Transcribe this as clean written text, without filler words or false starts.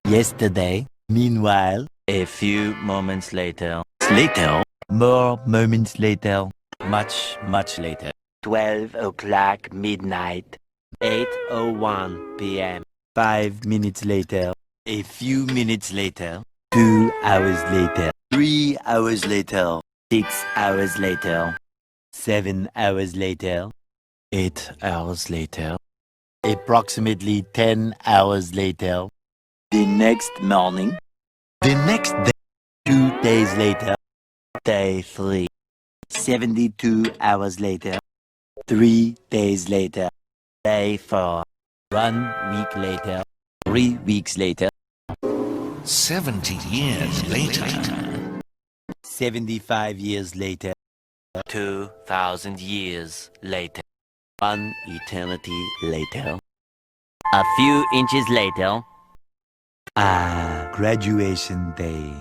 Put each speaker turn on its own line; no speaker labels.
Yesterday. Meanwhile, a few moments later. More moments later. Much later. 12 o'clock midnight. 8:01 p.m. 5 minutes later. A few minutes later. 2 hours later. 3 hours later. 6 hours later. 7 hours later. 8 hours later. Approximately 10 hours later. The next morning. The next day. 2 days later. Day 3. 72 hours later. 3 days later. Day 4. 1 week later. 3 weeks later.
70 years later.
75 years later. 2,000 years later. 1 eternity later. A few inches later. Graduation day.